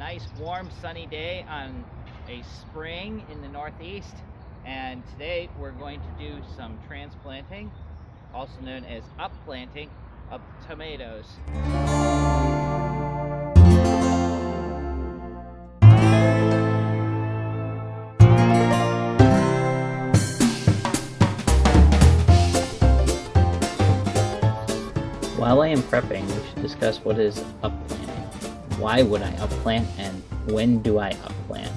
nice warm sunny day on a spring in the Northeast, and today we're going to do some transplanting, also known as upplanting, of tomatoes. While I am prepping, we should discuss what is upplanting. Why would I upplant, and when do I upplant?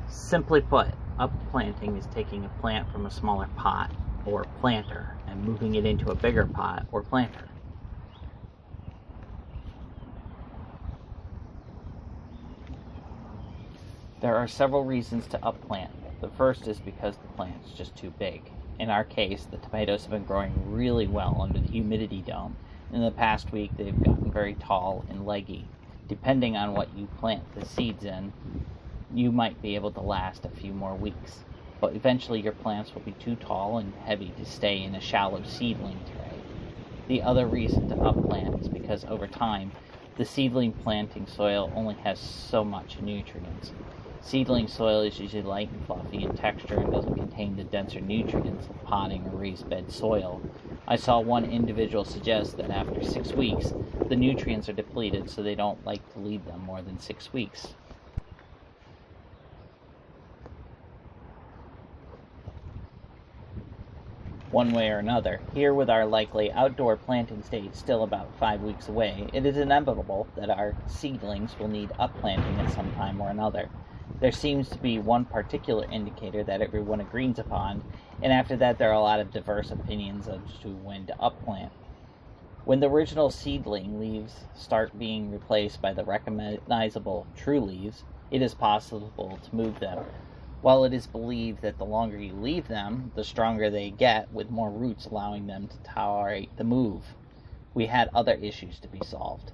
Simply put, upplanting is taking a plant from a smaller pot or planter and moving it into a bigger pot or planter. There are several reasons to upplant. The first is because the plant is just too big. In our case, the tomatoes have been growing really well under the humidity dome. In the past week, they've gotten very tall and leggy. Depending on what you plant the seeds in, you might be able to last a few more weeks. But eventually your plants will be too tall and heavy to stay in a shallow seedling tray. The other reason to upplant is because over time, the seedling planting soil only has so much nutrients. Seedling soil is usually light and fluffy in texture and doesn't contain the denser nutrients of potting or raised bed soil. I saw one individual suggest that after 6 weeks, the nutrients are depleted, so they don't like to leave them more than 6 weeks. One way or another, here with our likely outdoor planting stage still about 5 weeks away, it is inevitable that our seedlings will need upplanting at some time or another. There seems to be one particular indicator that everyone agrees upon, and after that there are a lot of diverse opinions as to when to upplant. When the original seedling leaves start being replaced by the recognizable true leaves, it is possible to move them. While it is believed that the longer you leave them, the stronger they get, with more roots allowing them to tolerate the move. We had other issues to be solved.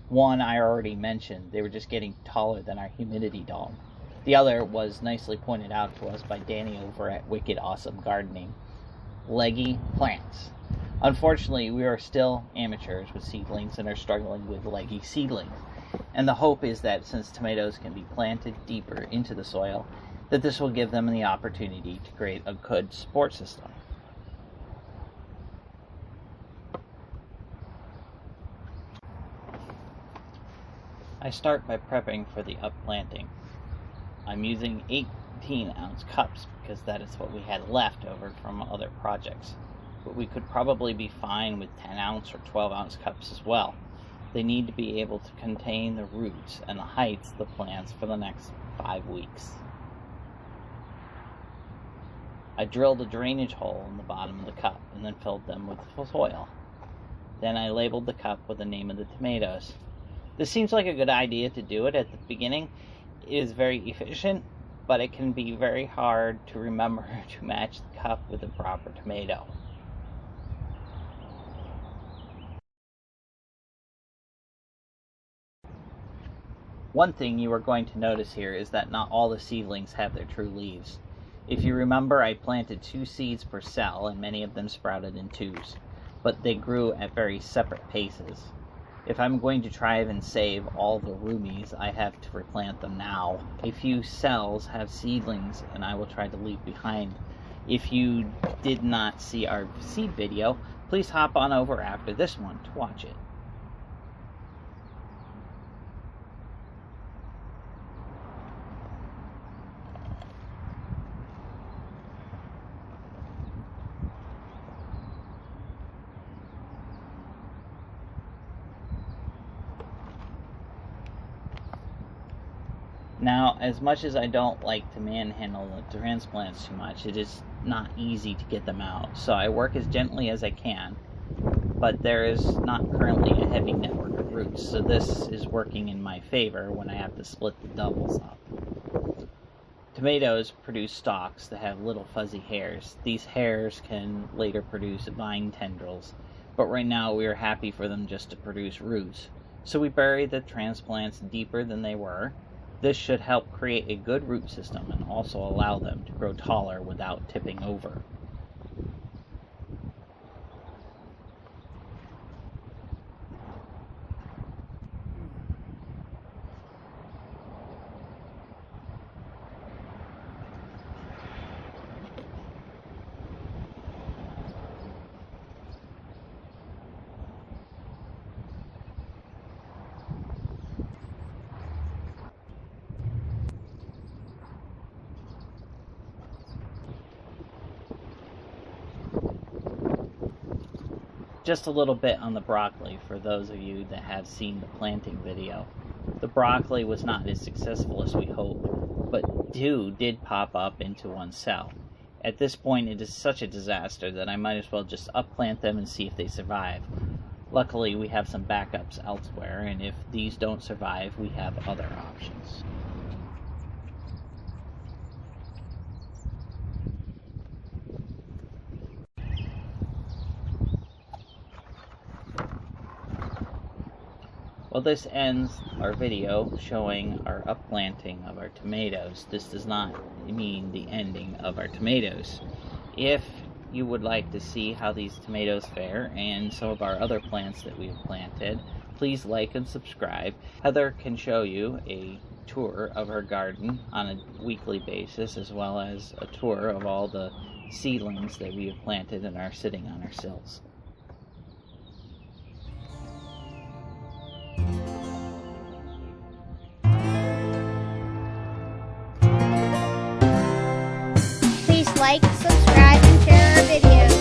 One I already mentioned, they were just getting taller than our humidity dome. The other was nicely pointed out to us by Danny over at Wicked Awesome Gardening. Leggy plants. Unfortunately, we are still amateurs with seedlings and are struggling with leggy seedlings. And the hope is that since tomatoes can be planted deeper into the soil, that this will give them the opportunity to create a good support system. I start by prepping for the upplanting. I'm using 18-ounce cups because that is what we had left over from other projects. But we could probably be fine with 10-ounce or 12-ounce cups as well. They need to be able to contain the roots and the heights of the plants for the next 5 weeks. I drilled a drainage hole in the bottom of the cup and then filled them with soil. Then I labeled the cup with the name of the tomatoes. This seems like a good idea to do it at the beginning. It is very efficient, but it can be very hard to remember to match the cup with the proper tomato. One thing you are going to notice here is that not all the seedlings have their true leaves. If you remember, I planted 2 seeds per cell, and many of them sprouted in 2s, but they grew at very separate paces. If I'm going to try and save all the roomies, I have to replant them now. A few cells have seedlings, and I will try to leave behind. If you did not see our seed video, please hop on over after this one to watch it. Now, as much as I don't like to manhandle the transplants too much, it is not easy to get them out, so I work as gently as I can, but there is not currently a heavy network of roots, so this is working in my favor when I have to split the doubles up. Tomatoes produce stalks that have little fuzzy hairs. These hairs can later produce vine tendrils, but right now we are happy for them just to produce roots. So we bury the transplants deeper than they were, This should help create a good root system and also allow them to grow taller without tipping over. Just a little bit on the broccoli for those of you that have seen the planting video. The broccoli was not as successful as we hoped, but two did pop up into one cell. At this point, it is such a disaster that I might as well just upplant them and see if they survive. Luckily, we have some backups elsewhere, and if these don't survive, we have other options. Well, this ends our video showing our upplanting of our tomatoes. This does not mean the ending of our tomatoes. If you would like to see how these tomatoes fare and some of our other plants that we've planted, please like and subscribe. Heather can show you a tour of her garden on a weekly basis, as well as a tour of all the seedlings that we have planted and are sitting on our sills. Please like, subscribe, and share our videos.